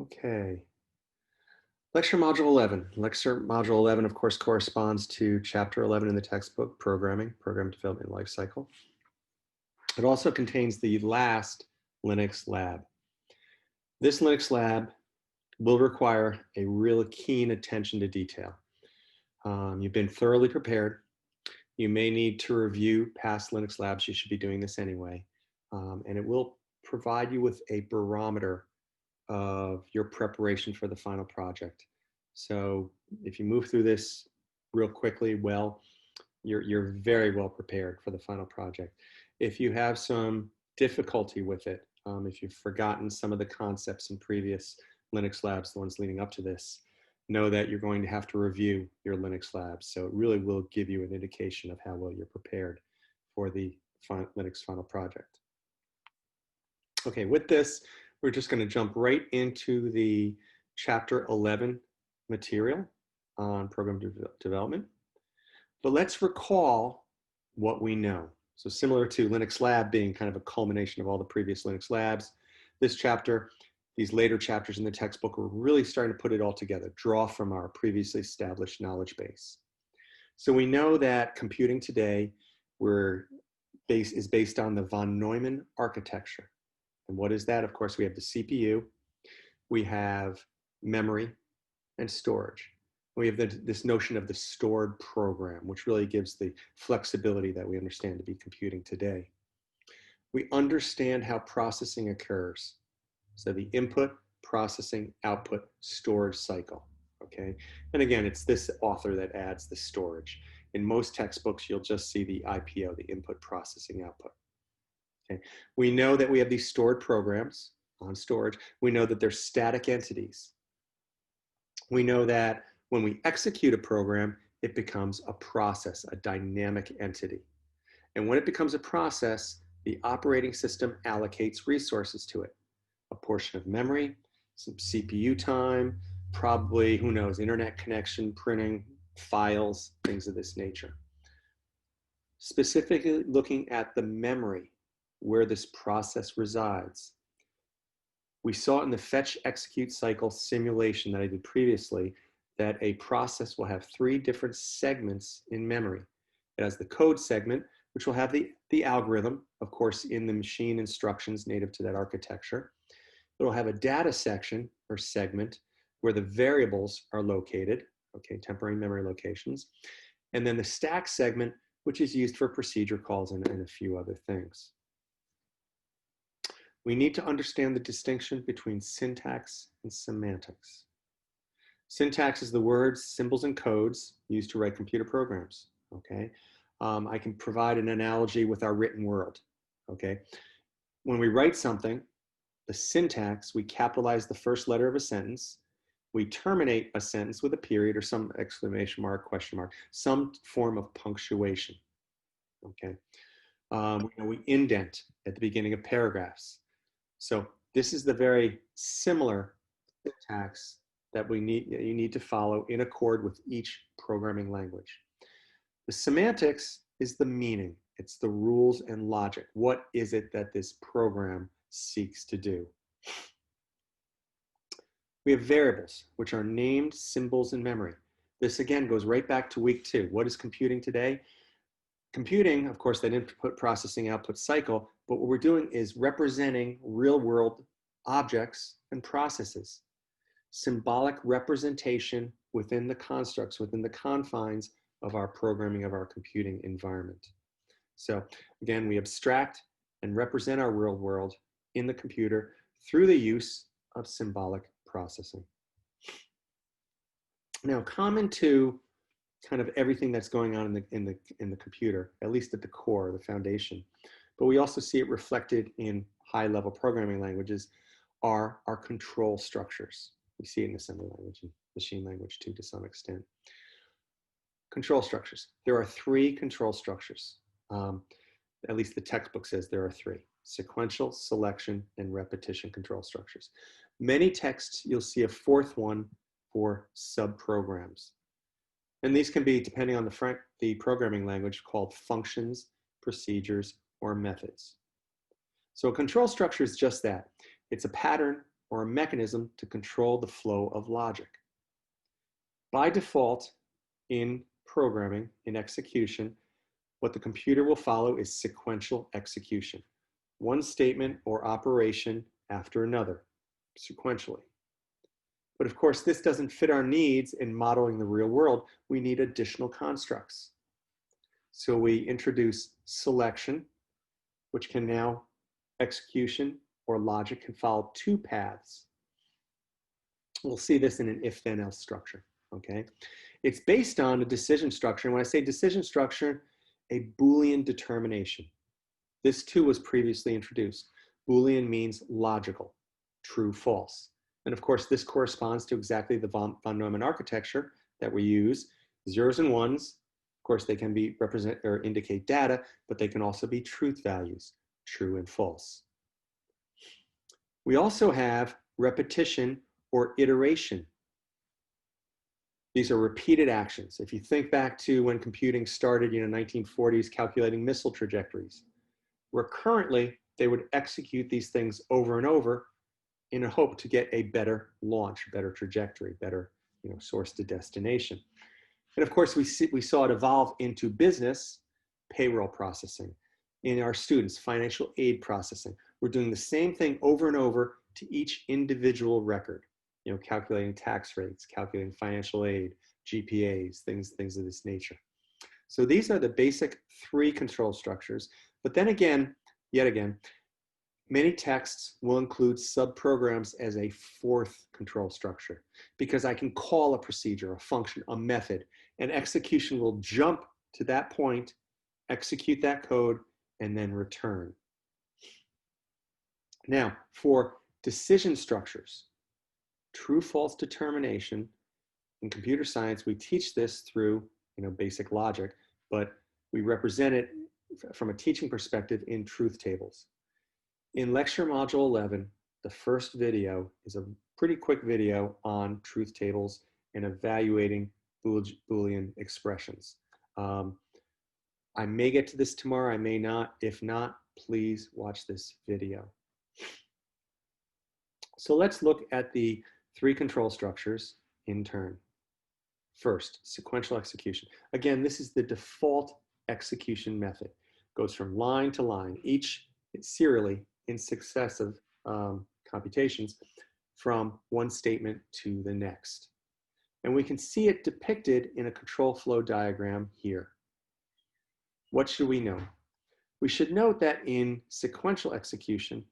Okay. Lecture Module 11. Lecture Module 11, of course, corresponds to Chapter 11 in the textbook, Programming, Program Development Lifecycle. It also contains the last Linux lab. This Linux lab will require a real keen attention to detail. You've been thoroughly prepared. You may need to review past Linux labs. You should be doing this anyway. And it will provide you with a barometer of your preparation for the final project. So if you move through this real quickly, well, you're very well prepared for the final project. If you have some difficulty with it, if you've forgotten some of the concepts in previous Linux labs, the ones leading up to this, know that you're going to have to review your Linux labs. So it really will give you an indication of how well you're prepared for the Linux final project. Okay, with this, we're just going to jump right into the Chapter 11 material on program development. But let's recall what we know. So similar to Linux Lab being kind of a culmination of all the previous Linux labs, this chapter, these later chapters in the textbook, are really starting to put it all together, draw from our previously established knowledge base. So we know that computing today is based on the von Neumann architecture. And what is that? Of course, we have the CPU, we have memory and storage. We have this notion of the stored program, which really gives the flexibility that we understand to be computing today. We understand how processing occurs. So the input, processing, output, storage cycle, okay? And again, it's this author that adds the storage. In most textbooks, you'll just see the IPO, the input, processing, output. Okay. We know that we have these stored programs on storage. We know that they're static entities. We know that when we execute a program, it becomes a process, a dynamic entity. And when it becomes a process, the operating system allocates resources to it. A portion of memory, some CPU time, probably, who knows, internet connection, printing, files, things of this nature. Specifically looking at the memory, where this process resides. We saw in the fetch execute cycle simulation that I did previously that a process will have 3 different segments in memory. It has the code segment, which will have the algorithm, of course, in the machine instructions native to that architecture. It'll have a data section or segment where the variables are located, okay, temporary memory locations. And then the stack segment, which is used for procedure calls and a few other things. We need to understand the distinction between syntax and semantics. Syntax is the words, symbols, and codes used to write computer programs, okay? I can provide an analogy with our written world, okay? When we write something, the syntax, we capitalize the first letter of a sentence, we terminate a sentence with a period or some exclamation mark, question mark, some form of punctuation, okay? We indent at the beginning of paragraphs. So this is the very similar syntax that you need to follow in accord with each programming language. The semantics is the meaning. It's the rules and logic. What is it that this program seeks to do? We have variables, which are named symbols in memory. This again goes right back to week 2. What is computing today? Computing, of course, that input, processing, output cycle, but what we're doing is representing real-world objects and processes. Symbolic representation within the constructs, within the confines of our programming of our computing environment. So again, we abstract and represent our real world in the computer through the use of symbolic processing. Now, common to kind of everything that's going on in the computer, at least at the core, the foundation, but we also see it reflected in high-level programming languages, are our control structures. We see it in assembly language and machine language too, to some extent. Control structures. There are 3 control structures. At least the textbook says there are 3. Sequential, selection, and repetition control structures. Many texts, you'll see a 4th one for subprograms. And these can be, depending on the programming language, called functions, procedures, or methods. So a control structure is just that. It's a pattern or a mechanism to control the flow of logic. By default, in programming, in execution, what the computer will follow is sequential execution. One statement or operation after another, sequentially. But of course, this doesn't fit our needs in modeling the real world. We need additional constructs. So we introduce selection, which can now, execution or logic can follow two paths. We'll see this in an if-then-else structure, okay? It's based on a decision structure. And when I say decision structure, a Boolean determination. This too was previously introduced. Boolean means logical, true, false. And of course, this corresponds to exactly the von Neumann architecture that we use. Zeros and ones, of course, they can be represent or indicate data, but they can also be truth values, true and false. We also have repetition or iteration. These are repeated actions. If you think back to when computing started, 1940s, calculating missile trajectories, where currently they would execute these things over and over in a hope to get a better launch, better trajectory, better source to destination. And of course, we saw it evolve into business, payroll processing, in our students, financial aid processing. We're doing the same thing over and over to each individual record, calculating tax rates, calculating financial aid, GPAs, things of this nature. So these are the basic three control structures. But then again, yet again, many texts will include subprograms as a fourth control structure, because I can call a procedure, a function, a method, and execution will jump to that point, execute that code, and then return. Now, for decision structures, true-false determination, in computer science, we teach this through basic logic, but we represent it from a teaching perspective in truth tables. In lecture module 11, the first video is a pretty quick video on truth tables and evaluating Boolean expressions. I may get to this tomorrow, I may not. If not, please watch this video. So let's look at the three control structures in turn. First, sequential execution. Again, this is the default execution method. It goes from line to line, each serially in successive computations from one statement to the next. And we can see it depicted in a control flow diagram here. What should we know? We should note that in sequential execution,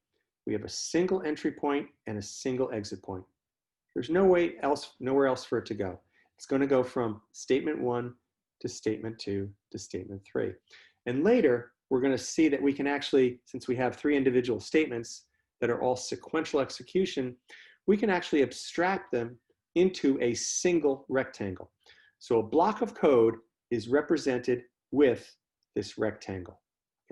we have a single entry point and a single exit point. There's nowhere else for it to go. It's going to go from statement 1 to statement 2 to statement 3. And later, we're going to see that we can actually, since we have 3 individual statements that are all sequential execution, we can actually abstract them into a single rectangle. So a block of code is represented with this rectangle,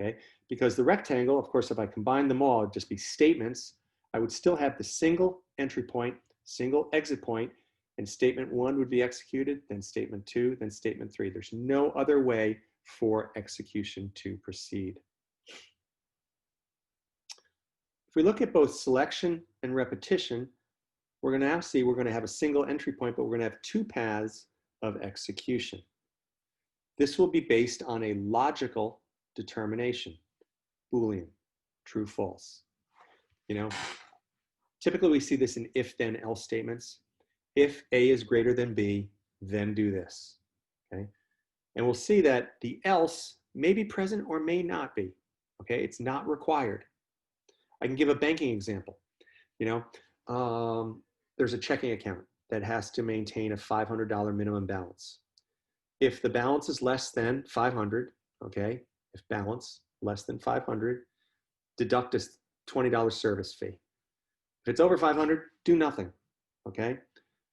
okay? Because the rectangle, of course, if I combine them all, it'd just be statements. I would still have the single entry point, single exit point, and statement 1 would be executed, then statement 2, then statement 3. There's no other way for execution to proceed. If we look at both selection and repetition, we're going to now see we're going to have a single entry point, but we're going to have 2 paths of execution. This will be based on a logical determination, Boolean, true, false. Typically we see this in if, then, else statements. If A is greater than B, then do this, okay? And we'll see that the else may be present or may not be, okay? It's not required. I can give a banking example. There's a checking account that has to maintain a $500 minimum balance. If the balance is less than 500, okay? If balance less than 500, deduct a $20 service fee. If it's over 500, do nothing, okay?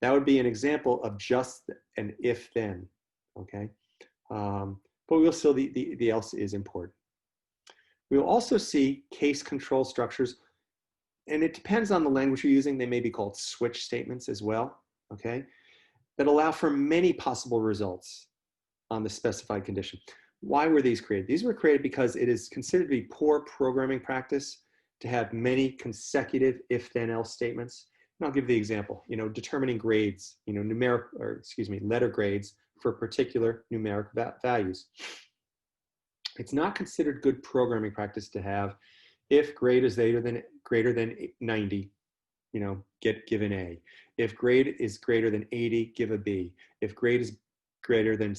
That would be an example of just an if-then, okay? But we'll still, the else is important. We'll also see case control structures, and it depends on the language you're using. They may be called switch statements as well, okay? That allow for many possible results on the specified condition. Why were these created? These were created because it is considered to be poor programming practice to have many consecutive if-then-else statements. And I'll give the example, determining grades, letter grades for particular numeric values. It's not considered good programming practice to have if grade is greater than 90, give an A. If grade is greater than 80, give a B. If grade is greater than,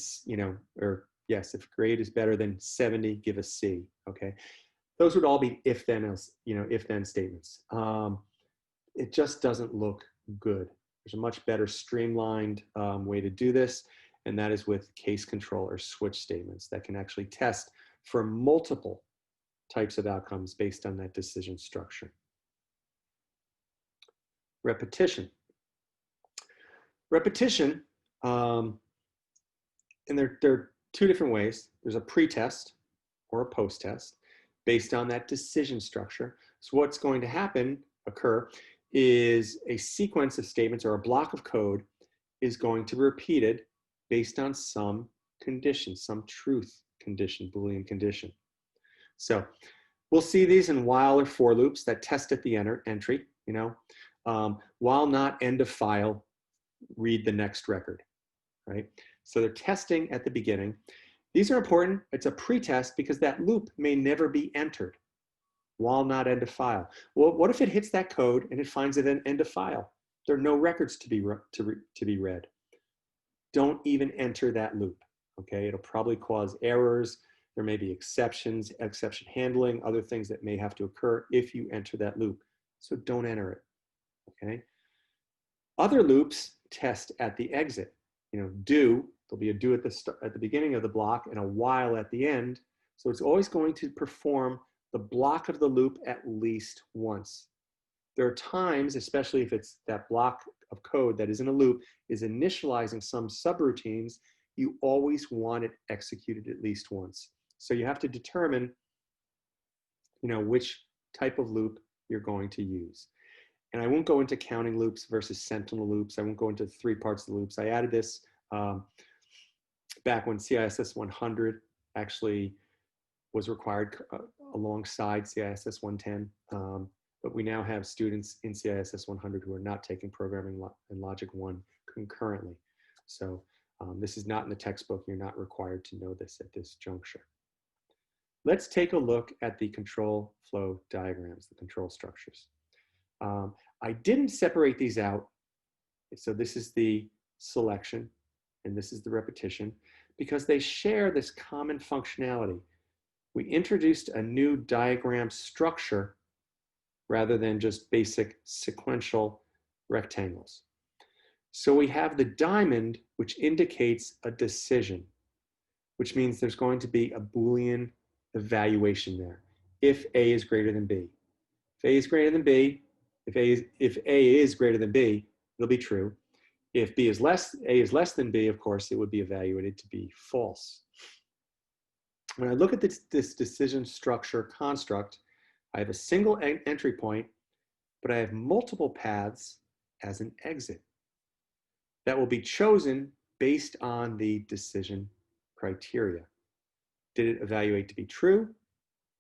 if grade is better than 70, give a C, okay? Those would all be if-then statements. It just doesn't look good. There's a much better streamlined way to do this, and that is with case control or switch statements that can actually test for multiple types of outcomes based on that decision structure. Repetition. Repetition, and there are two different ways. There's a pre-test or a post-test based on that decision structure. So what's going to occur, is a sequence of statements or a block of code is going to be repeated based on some condition, some truth condition, Boolean condition. So we'll see these in while or for loops that test at the entry, while not end of file, read the next record, right? So they're testing at the beginning. These are important. It's a pretest because that loop may never be entered. While not end of file. Well, what if it hits that code and it finds it an end of file? There are no records to be read. Don't even enter that loop, okay? It'll probably cause errors. There may be exceptions, exception handling, other things that may have to occur if you enter that loop. So don't enter it, okay? Other loops test at the exit. There'll be a do at the beginning of the block and a while at the end. So it's always going to perform the block of the loop at least once. There are times, especially if it's that block of code that is in a loop, is initializing some subroutines, you always want it executed at least once. So you have to determine, which type of loop you're going to use. And I won't go into counting loops versus sentinel loops. I won't go into the 3 parts of the loops. I added this back when CISS 100 actually was required alongside CISS 110. But we now have students in CISS 100 who are not taking programming and logic 1 concurrently. So this is not in the textbook. You're not required to know this at this juncture. Let's take a look at the control flow diagrams, the control structures. I didn't separate these out. So this is the selection and this is the repetition because they share this common functionality. We introduced a new diagram structure rather than just basic sequential rectangles. So we have the diamond, which indicates a decision, which means there's going to be a Boolean evaluation there if A is greater than B. If A is greater than B, if A is greater than B, it'll be true. If A is less than B, of course, it would be evaluated to be false. When I look at this decision structure construct, I have a single entry point, but I have multiple paths as an exit that will be chosen based on the decision criteria. Did it evaluate to be true?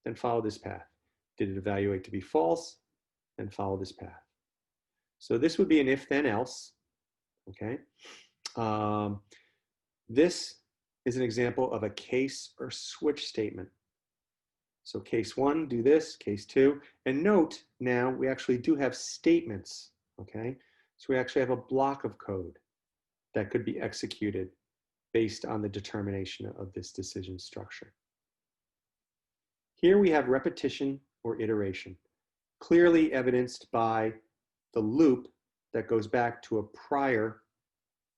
Then follow this path. Did it evaluate to be false? Then follow this path. So this would be an if then else, okay? This is an example of a case or switch statement. So case 1, do this, case 2, and note now we actually do have statements, okay? So we actually have a block of code that could be executed based on the determination of this decision structure. Here we have repetition or iteration, clearly evidenced by the loop that goes back to a prior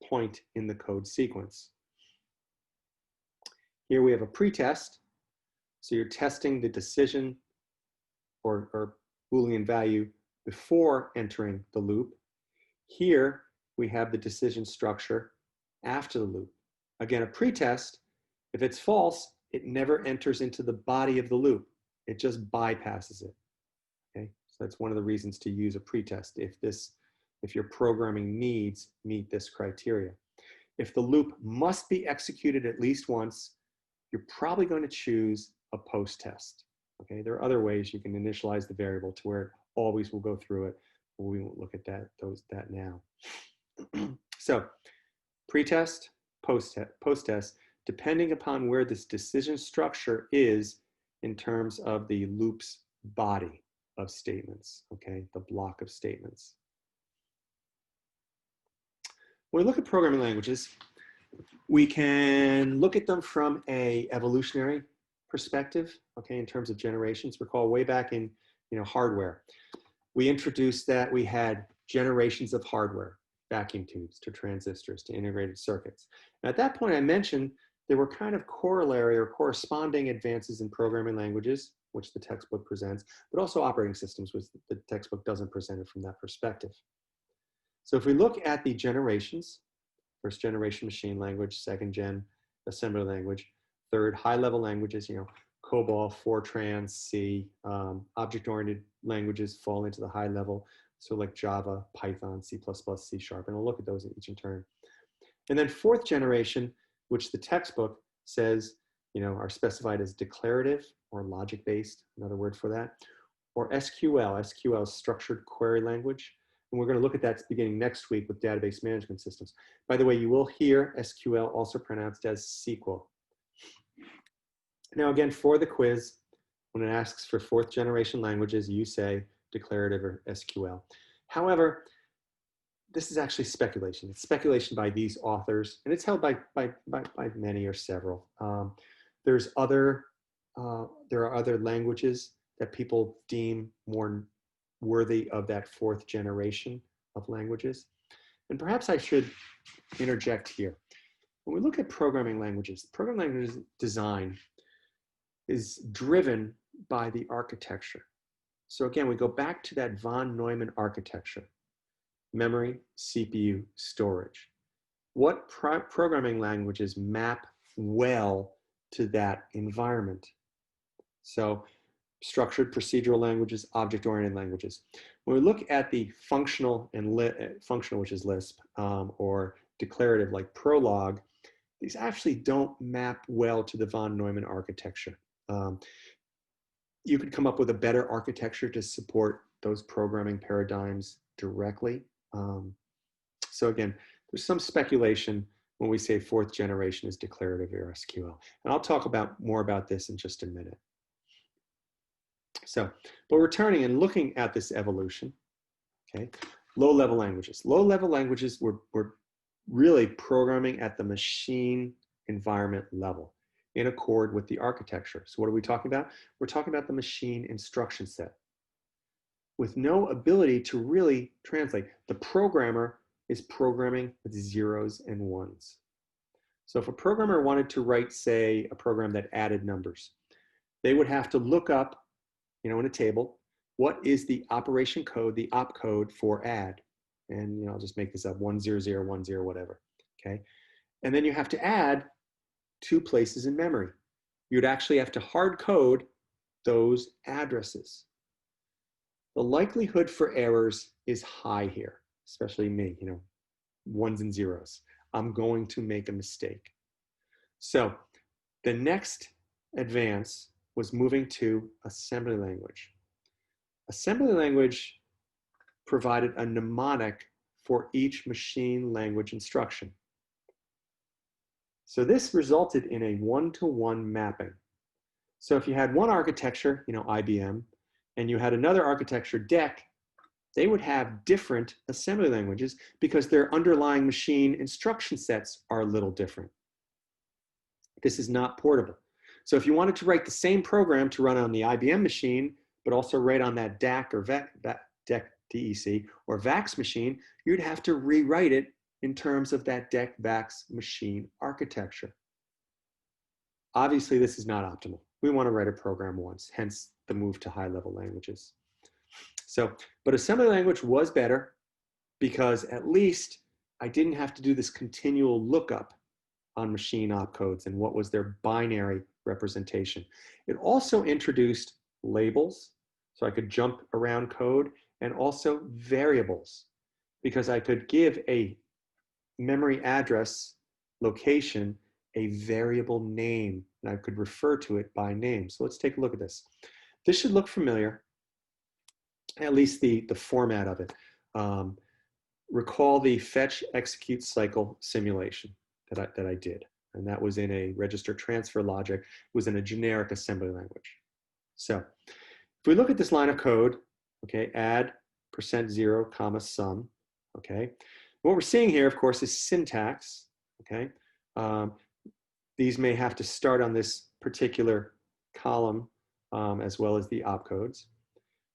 point in the code sequence. Here we have a pretest. So you're testing the decision or Boolean value before entering the loop. Here we have the decision structure after the loop. Again, a pretest, if it's false, it never enters into the body of the loop. It just bypasses it. Okay, so that's one of the reasons to use a pretest if your programming needs meet this criteria. If the loop must be executed at least once, you're probably going to choose a post test. Okay, there are other ways you can initialize the variable to where it always will go through it, We won't look at that now. So pre-test, post-test, depending upon where this decision structure is in terms of the loop's body of statements, okay, the block of statements. When we look at programming languages, we can look at them from an evolutionary perspective, okay, in terms of generations. Recall way back in hardware, we introduced that we had generations of hardware, vacuum tubes to transistors to integrated circuits. And at that point, I mentioned there were kind of corollary or corresponding advances in programming languages, which the textbook presents, but also operating systems, which the textbook doesn't present it from that perspective. So if we look at the generations, first generation machine language, second gen assembly language, third high-level languages, Cobol, Fortran, C, object-oriented languages fall into the high level, so like Java, Python, C++, C#, and we'll look at those each in turn. And then fourth generation, which the textbook says, are specified as declarative or logic-based, another word for that, or SQL. SQL is structured query language. And we're going to look at that beginning next week with database management systems. By the way, you will hear SQL also pronounced as SQL. Now, again, for the quiz, when it asks for fourth generation languages, you say declarative or SQL. However, this is actually speculation. It's speculation by these authors, and it's held by many or several. There are other languages that people deem more worthy of that fourth generation of languages. And perhaps I should interject here. When we look at programming languages design is driven by the architecture. So again, we go back to that von Neumann architecture: memory, CPU, storage. What programming languages map well to that environment? So structured procedural languages, object-oriented languages. When we look at the functional which is Lisp, or declarative like Prolog, these actually don't map well to the von Neumann architecture. You could come up with a better architecture to support those programming paradigms directly. So again, there's some speculation when we say fourth generation is declarative or SQL. And I'll talk more about this in just a minute. So, but returning and looking at this evolution, okay, low-level languages. Low-level languages were really programming at the machine environment level in accord with the architecture. So what are we talking about? We're talking about the machine instruction set with no ability to really translate. The programmer is programming with zeros and ones. So if a programmer wanted to write, say, a program that added numbers, they would have to look up, in a table, what is the operation code, the opcode for add? And I'll just make this up, 10010, whatever, okay? And then you have to add 2 places in memory. You'd actually have to hard code those addresses. The likelihood for errors is high here, especially me, ones and zeros. I'm going to make a mistake. So the next advance was moving to assembly language. Assembly language provided a mnemonic for each machine language instruction. So this resulted in a one-to-one mapping. So if you had one architecture, IBM, and you had another architecture, DEC, they would have different assembly languages because their underlying machine instruction sets are a little different. This is not portable. So if you wanted to write the same program to run on the IBM machine, but also write on that DAC or DEC, DEC, or VAX machine, you'd have to rewrite it in terms of that DEC VAX machine architecture. Obviously, this is not optimal. We want to write a program once, hence the move to high-level languages. So, but assembly language was better because at least I didn't have to do this continual lookup on machine opcodes and what was their binary representation. It also introduced labels, so I could jump around code, and also variables, because I could give a memory address location a variable name, and I could refer to it by name. So let's take a look at this. This should look familiar. at least the format of it. Recall the fetch execute cycle simulation that I did. And that was in a register transfer logic, it was in a generic assembly language. So if we look at this line of code, okay, add %0, comma, sum, okay. What we're seeing here, of course, is syntax, okay. These may have to start on this particular column as well as the opcodes.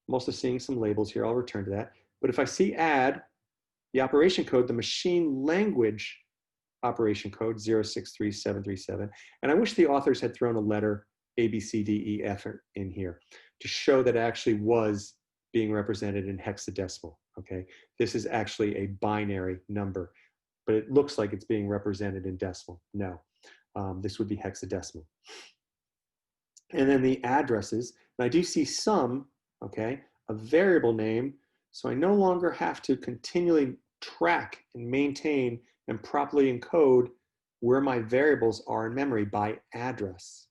I'm also seeing some labels here. I'll return to that. But if I see add, the operation code, the machine language operation code 063737, and I wish the authors had thrown a letter A, B, C, D, E, F in here to show that it actually was being represented in hexadecimal, okay? This is actually a binary number, but it looks like it's being represented in decimal. No, this would be hexadecimal. And then the addresses, and I do see some, okay, a variable name, so I no longer have to continually track and maintain and properly encode where my variables are in memory by address.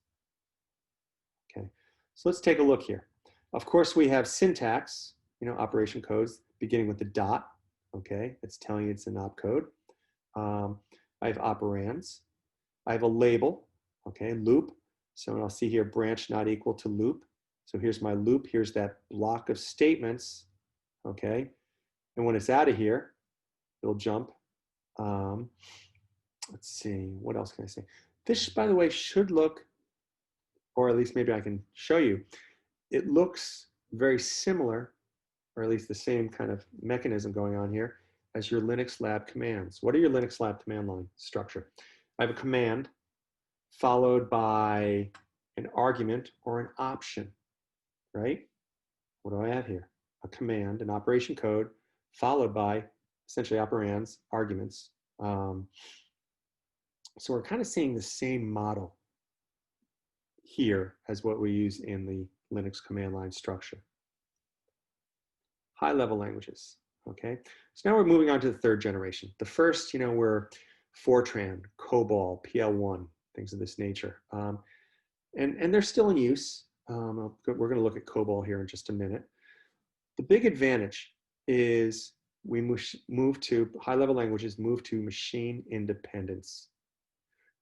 Okay, so let's take a look here. Of course, we have syntax, you know, operation codes beginning with the dot, okay, it's telling you it's an opcode. I have operands. I have a label, okay, loop. So I'll see here branch not equal to loop. So here's my loop, here's that block of statements, okay? And when it's out of here, it'll jump. Let's see, what else can I say? This, by the way, should look, or at least maybe I can show you, it looks very similar, or at least the same kind of mechanism going on here as your Linux lab commands. What are your Linux lab command line structure? I have a command followed by an argument or an option, right? What do I have here? A command, an operation code, followed by essentially operands, arguments. So we're kind of seeing the same model here as what we use in the Linux command line structure. High-level languages, okay? So now we're moving on to the third generation. The first, you know, were Fortran, Cobol, PL1, things of this nature. And they're still in use. We're going to look at Cobol here in just a minute. The big advantage is we move to high-level languages, move to machine independence.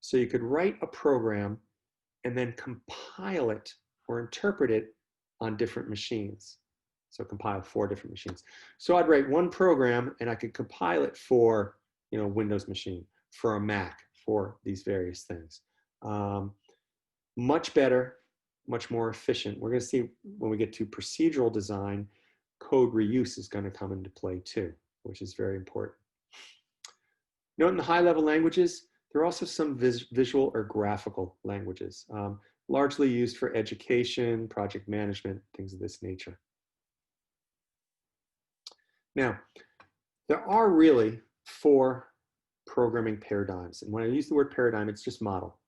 So you could write a program and then compile it or interpret it on different machines. So compile 4 different machines. So I'd write one program and I could compile it for, you know, Windows machine, for a Mac, for these various things. Much better, much more efficient. We're going to see when we get to procedural design, code reuse is going to come into play too, which is very important. Note in the high-level languages, there are also some visual or graphical languages, largely used for education, project management, things of this nature. Now, there are really 4 programming paradigms. And when I use the word paradigm, it's just model.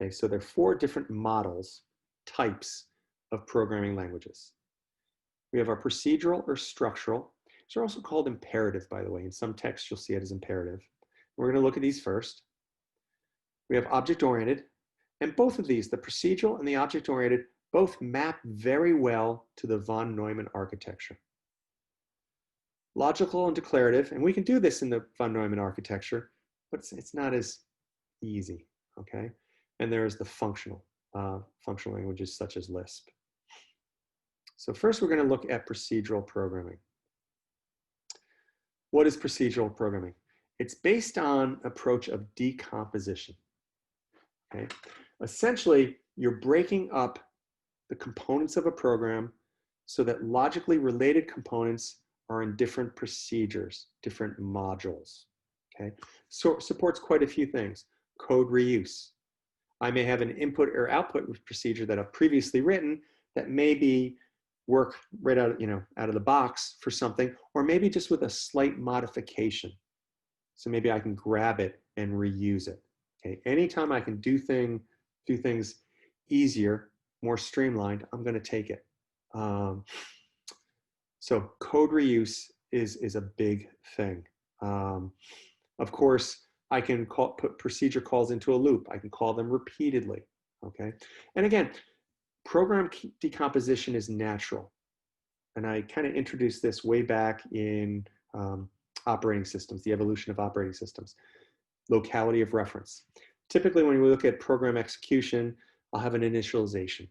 Okay, so there are 4 different models, types of programming languages. We have our procedural or structural. These are also called imperative, by the way. In some texts, you'll see it as imperative. We're going to look at these first. We have object-oriented, and both of these, the procedural and the object-oriented, both map very well to the von Neumann architecture. Logical and declarative, and we can do this in the von Neumann architecture, but it's not as easy, okay? And there's the functional languages such as Lisp. So first we're going to look at procedural programming. What is procedural programming? It's based on approach of decomposition. Okay? Essentially, you're breaking up the components of a program so that logically related components are in different procedures, different modules. Okay? So supports quite a few things. Code reuse. I may have an input or output procedure that I've previously written that maybe work right out, out of the box for something, or maybe just with a slight modification. So maybe I can grab it and reuse it. Okay, anytime I can do things easier, more streamlined, I'm going to take it. So code reuse is a big thing. Of course, I can put procedure calls into a loop. I can call them repeatedly. Okay, and again, program decomposition is natural. and I kind of introduced this way back in operating systems, the evolution of operating systems. Locality of reference. Typically, when we look at program execution, I'll have an initialization.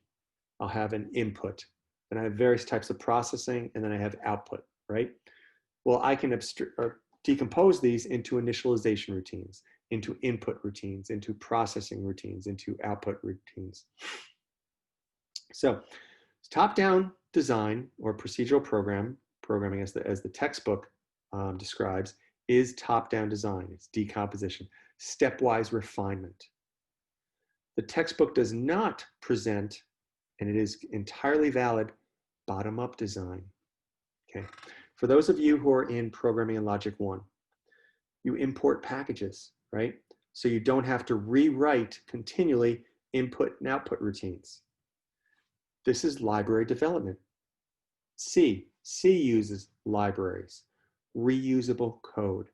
I'll have an input. Then I have various types of processing, and then I have output, right? Well, I can decompose these into initialization routines, into input routines, into processing routines, into output routines. So top-down design or procedural programming as the textbook describes is top-down design. It's decomposition, stepwise refinement. The textbook does not present, and it is entirely valid, bottom-up design. Okay. For those of you who are in programming and logic 1, you import packages, right? So you don't have to rewrite continually input and output routines. This is library development. C uses libraries, reusable code.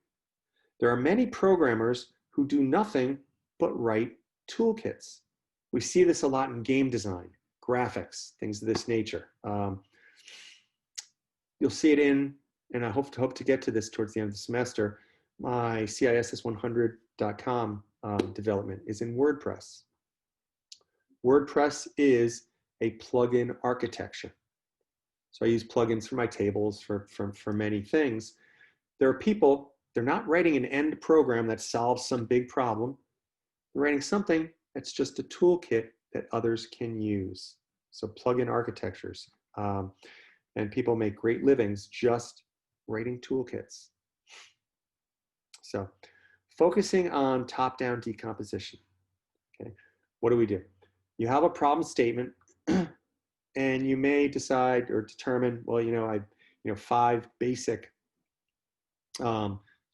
There are many programmers who do nothing but write toolkits. We see this a lot in game design, graphics, things of this nature. You'll see it in, and I hope to get to this towards the end of the semester, my CISS100.com development is in WordPress. WordPress is a plugin architecture. So I use plugins for my tables, for many things. There are people, they're not writing an end program that solves some big problem. They're writing something that's just a toolkit that others can use. So plugin architectures. And people make great livings just writing toolkits. So focusing on top-down decomposition. Okay, what do? You have a problem statement and you may decide or determine, well, I 5 basic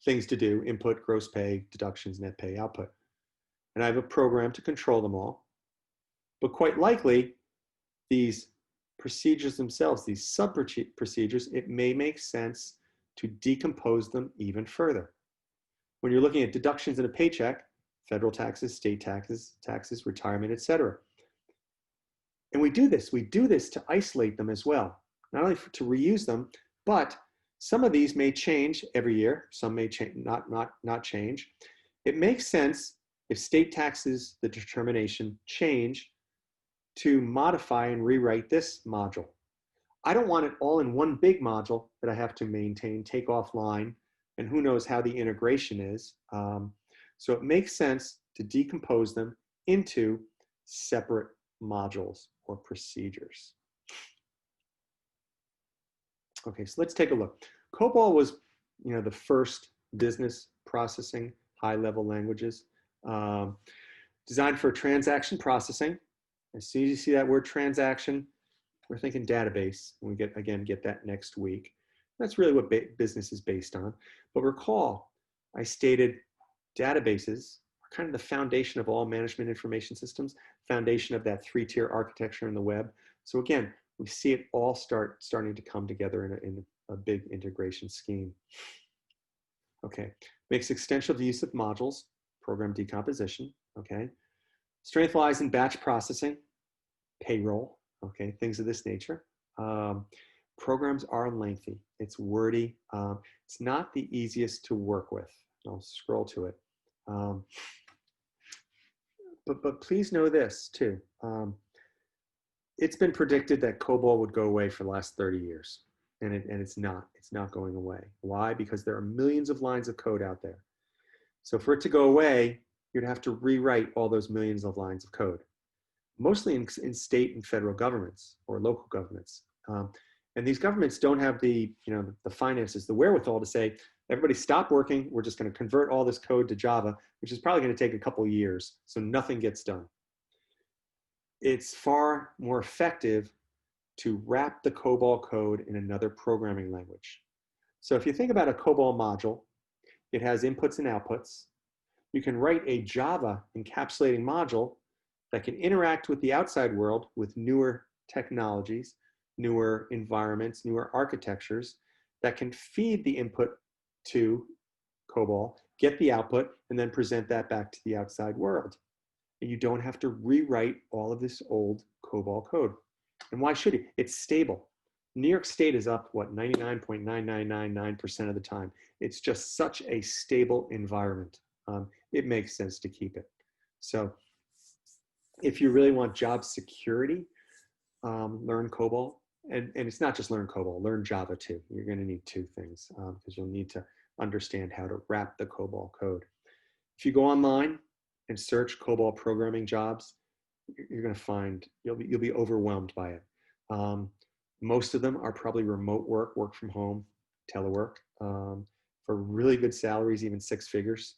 things to do: input, gross pay, deductions, net pay, output. And I have a program to control them all. But quite likely, these procedures themselves, these sub-procedures, it may make sense to decompose them even further. When you're looking at deductions in a paycheck, federal taxes, state taxes, retirement, etc. And we do this to isolate them as well, not only to reuse them, but some of these may change every year. Some may not change. It makes sense if state taxes, the determination, change, to modify and rewrite this module. I don't want it all in one big module that I have to maintain, take offline, and who knows how the integration is. So it makes sense to decompose them into separate modules or procedures. Okay, so let's take a look. Cobol was, the first business processing high-level languages designed for transaction processing. As soon as you see that word transaction, we're thinking database. We get that next week. That's really what business is based on. But recall, I stated databases are kind of the foundation of all management information systems, foundation of that 3-tier architecture in the web. So again, we see it all starting to come together in a big integration scheme. Okay, makes extensive use of modules, program decomposition, okay. Strength lies in batch processing, payroll, okay, things of this nature. Programs are lengthy, it's wordy, it's not the easiest to work with. I'll scroll to it. But please know this too. It's been predicted that Cobol would go away for the last 30 years, and it's not going away. Why? Because there are millions of lines of code out there. So for it to go away, you'd have to rewrite all those millions of lines of code, mostly in state and federal governments or local governments. And these governments don't have the finances, the wherewithal to say, everybody stop working, we're just going to convert all this code to Java, which is probably going to take a couple of years, so nothing gets done. It's far more effective to wrap the Cobol code in another programming language. So if you think about a Cobol module, it has inputs and outputs. You can write a Java encapsulating module that can interact with the outside world with newer technologies, newer environments, newer architectures that can feed the input to Cobol, get the output, and then present that back to the outside world. And you don't have to rewrite all of this old Cobol code. And why should you? It's stable. New York State is up, what, 99.9999% of the time. It's just such a stable environment. It makes sense to keep it. So if you really want job security, learn Cobol. And it's not just learn Cobol, learn Java too. You're going to need two things because you'll need to understand how to wrap the Cobol code. If you go online and search Cobol programming jobs, you're going to find, you'll be overwhelmed by it. Most of them are probably remote work from home, telework, for really good salaries, even six figures.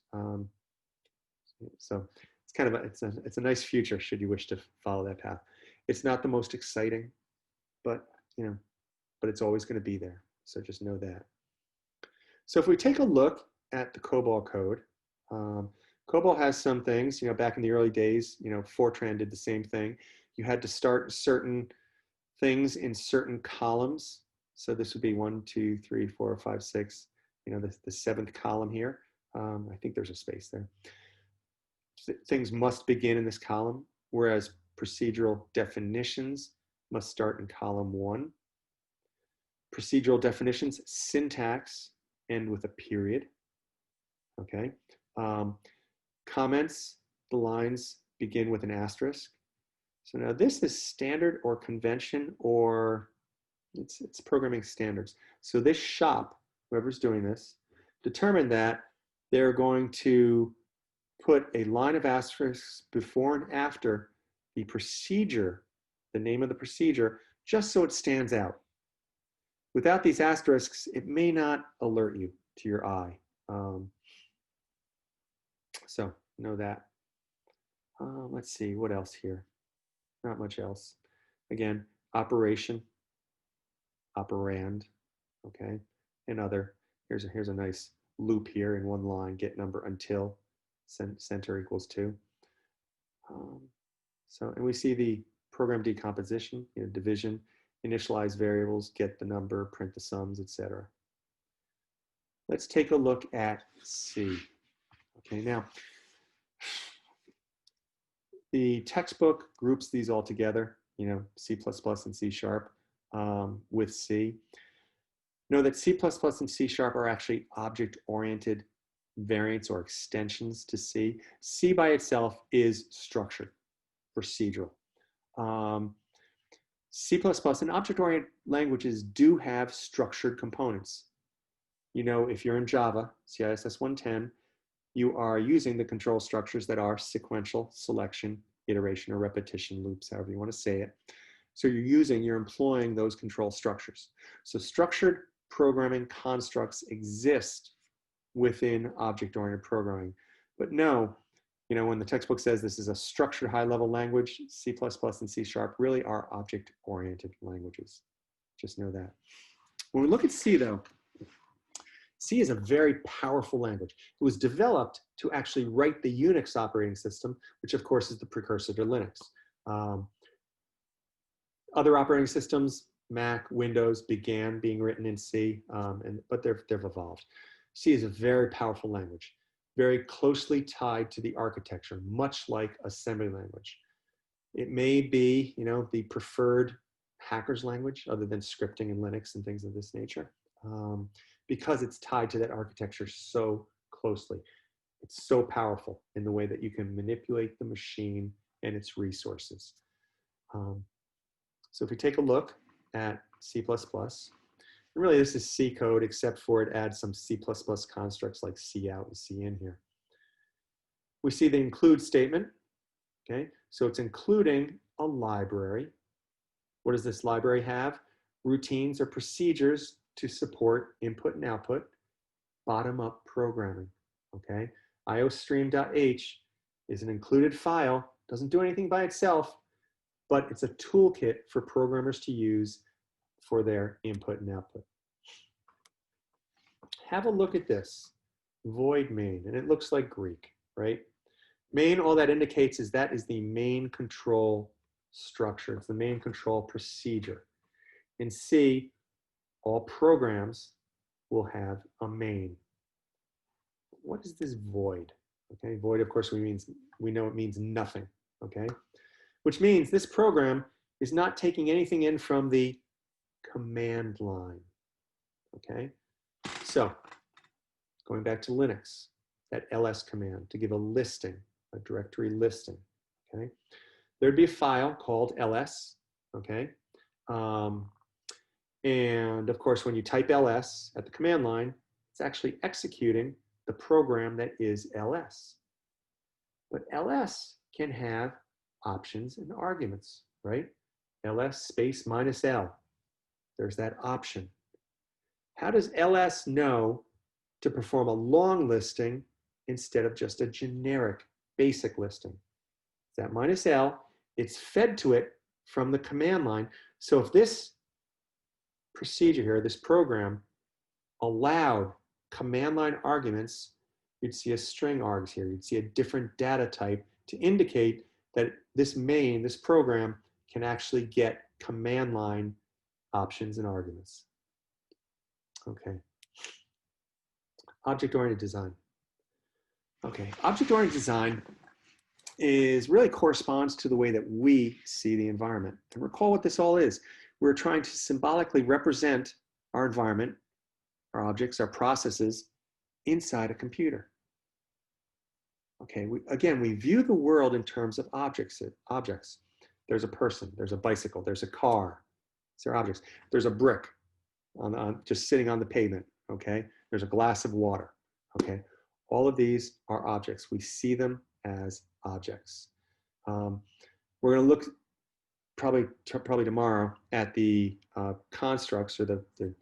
So it's kind of it's a nice future should you wish to follow that path. It's not the most exciting, but it's always going to be there. So just know that. So if we take a look at the Cobol code, Cobol has some things, back in the early days, Fortran did the same thing. You had to start certain things in certain columns. So this would be 1, 2, 3, 4, 5, 6, the seventh column here. I think there's a space there. Things must begin in this column, whereas procedural definitions must start in column 1. Procedural definitions, syntax, end with a period. Okay. Comments, the lines begin with an asterisk. So now this is standard or convention, or it's programming standards. So this shop, whoever's doing this, determined that they're going to put a line of asterisks before and after the procedure, the name of the procedure, just so it stands out. Without these asterisks, it may not alert you to your eye. So know that. Let's see, what else here? Not much else. Again, operation, operand, okay, and other. Here's a nice loop here in one line, get number until center equals 2. And we see the program decomposition, division, initialize variables, get the number, print the sums, etc. Let's take a look at C. Okay, now the textbook groups these all together, C++ and C# with C. Know that C++ and C# are actually object-oriented variants or extensions to C. C by itself is structured, procedural. C++ and object-oriented languages do have structured components. If you're in Java, CISS 110, you are using the control structures that are sequential, selection, iteration, or repetition loops, however you want to say it. So you're employing those control structures. So structured programming constructs exist within object-oriented programming. But no, when the textbook says this is a structured high-level language, C++ and C# really are object-oriented languages. Just know that. When we look at C, though, C is a very powerful language. It was developed to actually write the Unix operating system, which of course is the precursor to Linux. Other operating systems, Mac, Windows, began being written in C, but they've evolved. C is a very powerful language, very closely tied to the architecture, much like assembly language. It may be, the preferred hacker's language other than scripting and Linux and things of this nature. Because it's tied to that architecture so closely. It's so powerful in the way that you can manipulate the machine and its resources. So if we take a look at C++, and really this is C code, except for it adds some C++ constructs like C out and C in here. We see the include statement, okay? So it's including a library. What does this library have? Routines or procedures to support input and output, bottom-up programming, okay? iostream.h is an included file, doesn't do anything by itself, but it's a toolkit for programmers to use for their input and output. Have a look at this, void main, and it looks like Greek, right? Main, all that indicates is that is the main control structure. It's the main control procedure. In C, all programs will have a main. What is this void? Okay, void, of course, we know it means nothing, okay? Which means this program is not taking anything in from the command line, okay? So going back to Linux, that ls command to give a listing, a directory listing, okay? There'd be a file called ls, okay? And of course, when you type ls at the command line, it's actually executing the program that is ls. But ls can have options and arguments, right? ls space -l. There's that option. How does ls know to perform a long listing instead of just a generic basic listing? That -l, it's fed to it from the command line. So if this procedure here, this program, allowed command line arguments, you'd see a string args here. You'd see a different data type to indicate that this program can actually get command line options and arguments. Okay. Object-oriented design. Okay, object-oriented design really corresponds to the way that we see the environment. And recall what this all is. We're trying to symbolically represent our environment, our objects, our processes inside a computer. Okay, we view the world in terms of objects. There's a person, there's a bicycle, there's a car. These are objects. There's a brick just sitting on the pavement, okay? There's a glass of water, okay? All of these are objects. We see them as objects. We're gonna look probably tomorrow at the constructs or the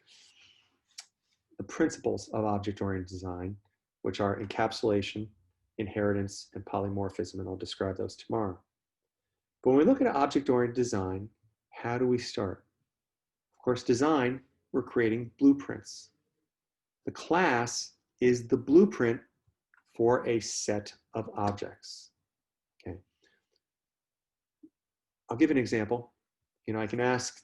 principles of object-oriented design, which are encapsulation, inheritance, and polymorphism, and I'll describe those tomorrow. But when we look at object-oriented design, how do we start? Of course, design, we're creating blueprints. The class is the blueprint for a set of objects. Okay. I'll give an example. I can ask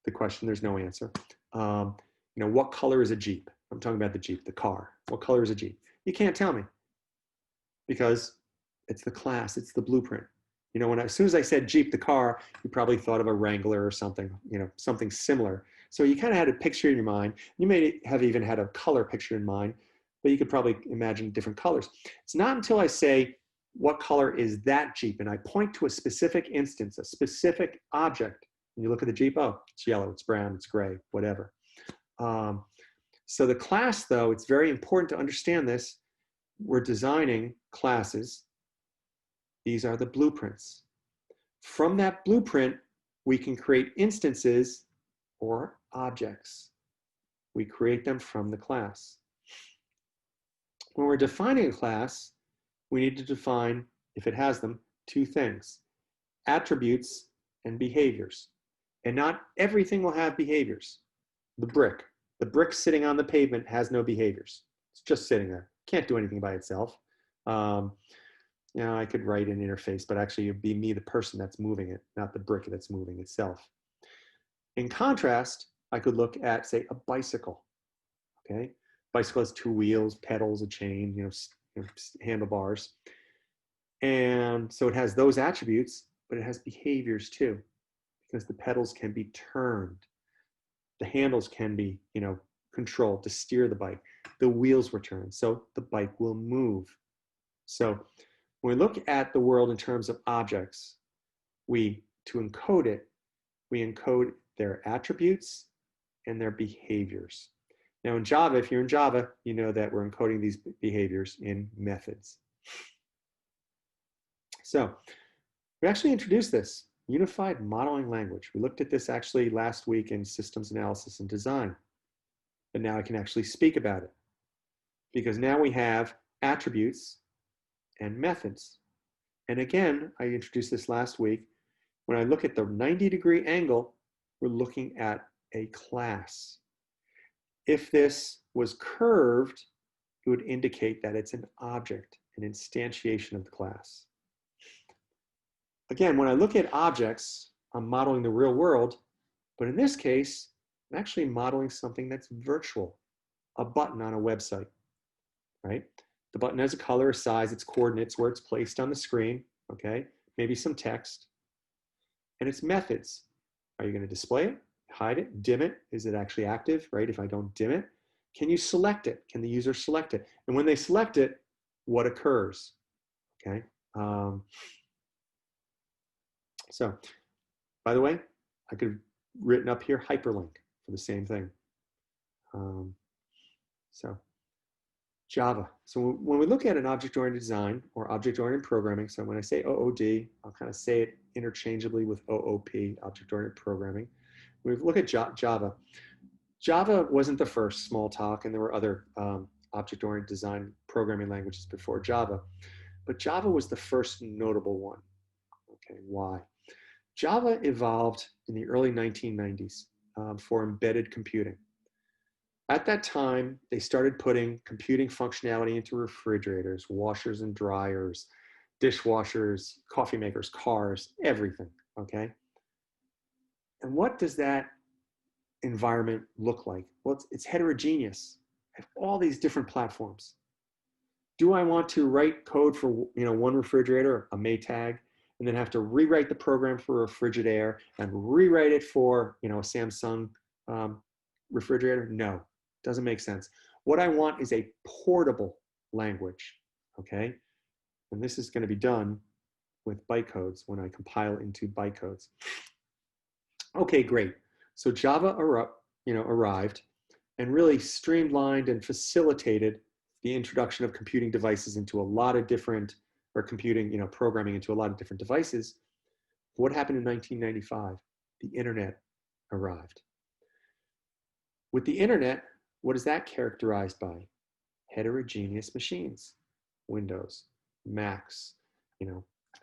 the question, there's no answer. What color is a Jeep? I'm talking about the Jeep, the car. What color is a Jeep? You can't tell me because it's the class, it's the blueprint. As soon as I said Jeep, the car, you probably thought of a Wrangler or something, something similar. So you kind of had a picture in your mind. You may have even had a color picture in mind, but you could probably imagine different colors. It's not until I say, what color is that Jeep? And I point to a specific instance, a specific object. And you look at the Jeep, oh, it's yellow, it's brown, it's gray, whatever. So the class, though, it's very important to understand this. We're designing classes. These are the blueprints. From that blueprint, we can create instances or objects. We create them from the class. When we're defining a class, we need to define, if it has them, two things: attributes and behaviors. And not everything will have behaviors. The brick sitting on the pavement has no behaviors. It's just sitting there. Can't do anything by itself. I could write an interface, but actually it'd be me, the person that's moving it, not the brick that's moving itself. In contrast, I could look at, say, a bicycle. Okay, bicycle has two wheels, pedals, a chain, handlebars, and so it has those attributes, but it has behaviors too, because the pedals can be turned, the handles can be, controlled to steer the bike, the wheels were turned, so the bike will move. So when we look at the world in terms of objects, to encode it, we encode their attributes and their behaviors. Now in Java, if you're in Java, you know that we're encoding these behaviors in methods. So we actually introduced this unified modeling language. We looked at this actually last week in systems analysis and design. But now I can actually speak about it because now we have attributes and methods. And again, I introduced this last week. When I look at the 90-degree angle, we're looking at a class. If this was curved, it would indicate that it's an object, an instantiation of the class. Again, when I look at objects, I'm modeling the real world, but in this case, I'm actually modeling something that's virtual, a button on a website, right? The button has a color, a size, its coordinates, where it's placed on the screen, okay? Maybe some text. And its methods. Are you going to display it? hide it, dim it. Is it actually active, right? If I don't dim it, can you select it? Can the user select it? And when they select it, what occurs? Okay. So, by the way, I could have written up here hyperlink for the same thing. So, Java. So when we look at an object-oriented design or object-oriented programming, so when I say OOD, I'll kind of say it interchangeably with OOP, object-oriented programming. When we look at Java, Java wasn't the first small talk, and there were other object-oriented design programming languages before Java, but Java was the first notable one. Okay, why? Java evolved in the early 1990s for embedded computing. At that time, they started putting computing functionality into refrigerators, washers and dryers, dishwashers, coffee makers, cars, everything, okay? And what does that environment look like? Well, it's heterogeneous. I have all these different platforms. Do I want to write code for one refrigerator, a Maytag, and then have to rewrite the program for a Frigidaire and rewrite it for a Samsung refrigerator? No. Doesn't make sense. What I want is a portable language, okay? And this is going to be done with bytecodes when I compile into bytecodes. Okay, great. So Java arrived and really streamlined and facilitated the introduction of computing devices into a lot of different, or computing, programming into a lot of different devices. What happened in 1995? The internet arrived. With the internet, what is that characterized by? Heterogeneous machines, Windows, Macs,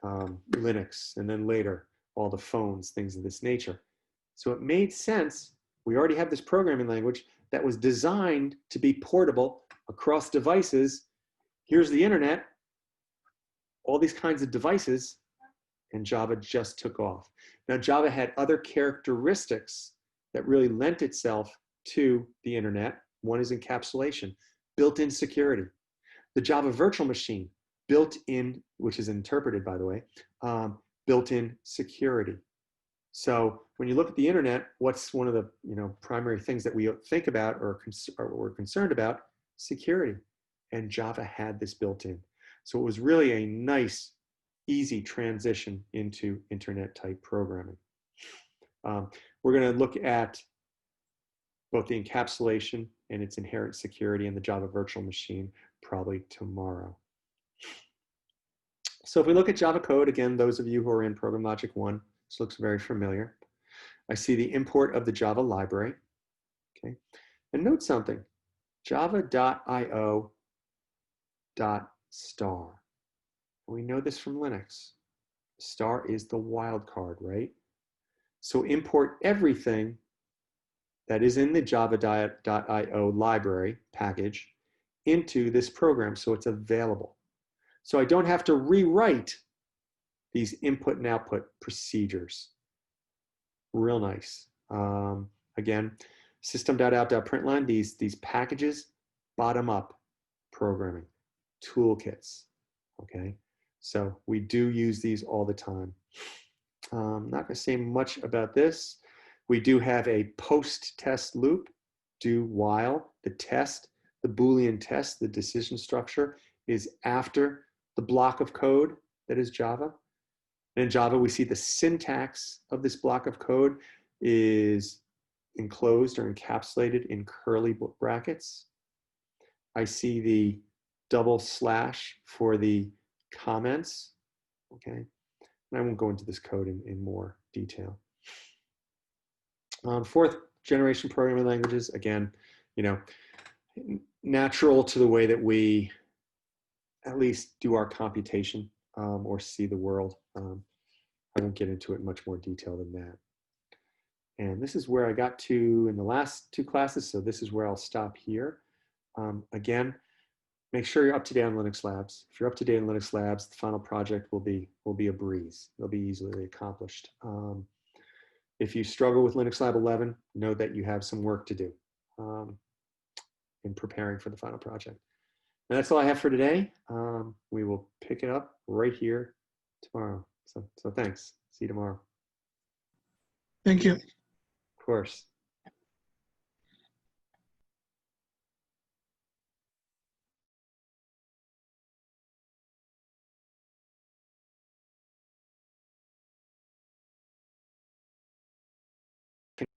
Linux, and then later, all the phones, things of this nature. So it made sense. We already have this programming language that was designed to be portable across devices. Here's the internet, all these kinds of devices, and Java just took off. Now, Java had other characteristics that really lent itself to the internet. One is encapsulation, built-in security. The Java virtual machine, built-in, which is interpreted, by the way, built-in security. So when you look at the internet, what's one of the primary things that we think about or we're concerned about? Security. And Java had this built in. So it was really a nice, easy transition into internet-type programming. We're going to look at both the encapsulation and its inherent security in the Java virtual machine probably tomorrow. So if we look at Java code, again, those of you who are in Program Logic 1, this looks very familiar. I see the import of the Java library, okay? And note something, java.io.star. We know this from Linux. Star is the wildcard, right? So import everything that is in the java.io library package into this program so it's available. So I don't have to rewrite these input and output procedures. Real nice. Again, system.out.println, these packages, bottom up programming, toolkits, okay? So we do use these all the time. Not gonna say much about this. We do have a post-test loop, do while, the test, the Boolean test, the decision structure is after the block of code that is Java. And in Java, we see the syntax of this block of code is enclosed or encapsulated in curly brackets. I see the double slash for the comments, okay? And I won't go into this code in more detail. Fourth generation programming languages, again, natural to the way that we at least do our computation or see the world. I won't get into it in much more detail than that. And this is where I got to in the last two classes, so this is where I'll stop here. Again, make sure you're up to date on Linux Labs. If you're up to date on Linux Labs, the final project will be a breeze. It'll be easily accomplished. If you struggle with Linux Lab 11, know that you have some work to do in preparing for the final project. And that's all I have for today. We will pick it up right here tomorrow. So thanks. See you tomorrow. Thank you. course.